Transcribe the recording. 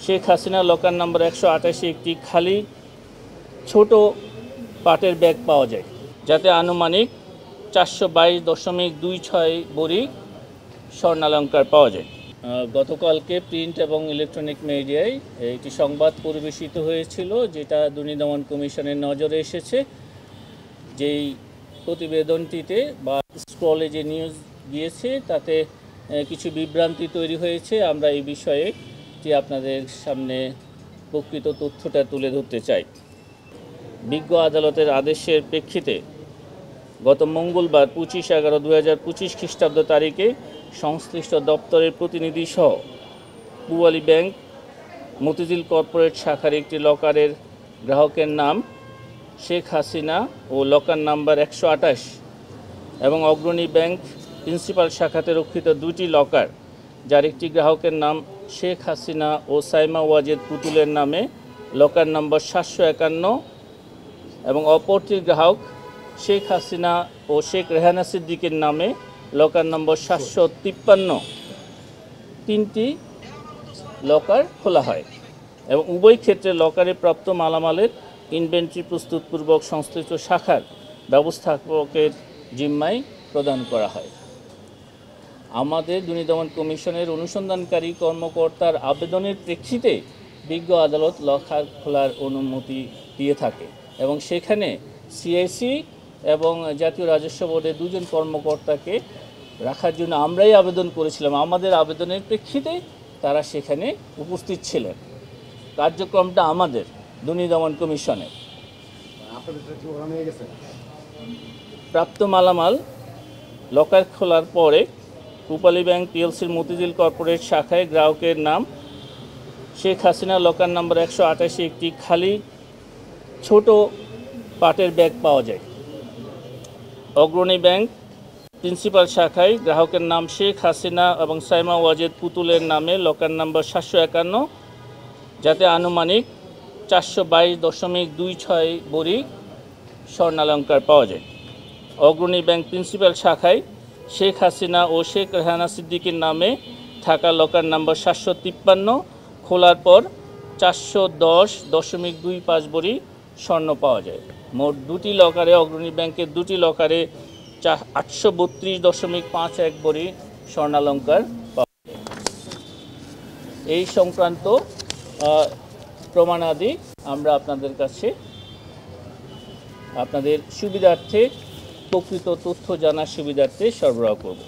Sheikh Hasina locker নম্বর 128 একটি খালি ছোট পাটের ব্যাগ পাওয়া যায়, যাতে আনুমানিক 422.26 ভরি স্বর্ণালঙ্কার পাওয়া যায়। গতকালকে প্রিন্ট এবং ইলেকট্রনিক মিডিয়ায় একটি সংবাদ পরিবেশিত হয়েছিল, যেটা দুর্নীতি দমন কমিশনের নজরে এসেছে। যেই প্রতিবেদনটিতে বা স্ক্রলে যে নিউজ দিয়েছে তাতে কিছু বিভ্রান্তি তৈরি হয়েছে। আমরা এই বিষয়ে আপনাদের সামনে প্রকৃত তথ্যটা তুলে ধরতে চাই। বিজ্ঞ আদালতের আদেশের প্রেক্ষিতে গত মঙ্গলবার 25/11/2025 খ্রিস্টাব্দ তারিখে সংশ্লিষ্ট দপ্তরের প্রতিনিধি সহ পূবালী ব্যাংক মতিঝিল কর্পোরেট শাখার একটি লকারের গ্রাহকের নাম শেখ হাসিনা ও লকার নাম্বার 128 এবং অগ্রণী ব্যাংক প্রিন্সিপাল শাখাতে রক্ষিত দুটি লকার, যার একটি গ্রাহকের নাম শেখ হাসিনা ও সাইমা ওয়াজেদ পুতুলের নামে লকার নম্বর 751 এবং অপরটির গ্রাহক শেখ হাসিনা ও শেখ রেহানা সিদ্দিকের নামে লকার নম্বর 753, তিনটি লকার খোলা হয় এবং উভয় ক্ষেত্রে লকারে প্রাপ্ত মালামালের ইনভেন্টরি প্রস্তুতপূর্বক সংশ্লিষ্ট শাখার ব্যবস্থাপকের জিম্মায় প্রদান করা হয়। আমাদের দুর্নীতি দমন কমিশনের অনুসন্ধানকারী কর্মকর্তার আবেদনের প্রেক্ষিতে বিজ্ঞ আদালত লকার খোলার অনুমতি দিয়ে থাকে এবং সেখানে সিআইসি এবং জাতীয় রাজস্ব বোর্ডের দুজন কর্মকর্তাকে রাখার জন্য আমরাই আবেদন করেছিলাম। আমাদের আবেদনের প্রেক্ষিতে তারা সেখানে উপস্থিত ছিলেন। কার্যক্রমটা আমাদের দুর্নীতি দমন কমিশনের। প্রাপ্ত মালামাল লকার খোলার পরে পূবালী ব্যাংক পিএলসির মতিঝিল কর্পোরেট শাখায় গ্রাহকের নাম শেখ হাসিনা লকার নম্বর 128 একটি খালি ছোট পাটের ব্যাগ পাওয়া যায়। অগ্রণী ব্যাংক প্রিন্সিপাল শাখায় গ্রাহকের নাম শেখ হাসিনা এবং সাইমা ওয়াজেদ পুতুলের নামে লকার নম্বর 751, যাতে আনুমানিক 422.26 ভরি স্বর্ণালঙ্কার পাওয়া যায়। অগ্রণী ব্যাংক প্রিন্সিপাল শাখায় শেখ হাসিনা ও শেখ রেহানা সিদ্দিকের নামে থাকা লকার নম্বর 753 খোলার পর 410.25 ভরি স্বর্ণ পাওয়া যায়। মোট দুটি লকারে, অগ্রণী ব্যাংকের দুটি লকারে 832.51 ভরি স্বর্ণালঙ্কার পাওয়া যায়। এই সংক্রান্ত প্রমাণাদি আমরা আপনাদের কাছে আপনাদের সুবিধার্থে, প্রকৃত তথ্য জানার সুবিধার্থে সরবরাহ করব।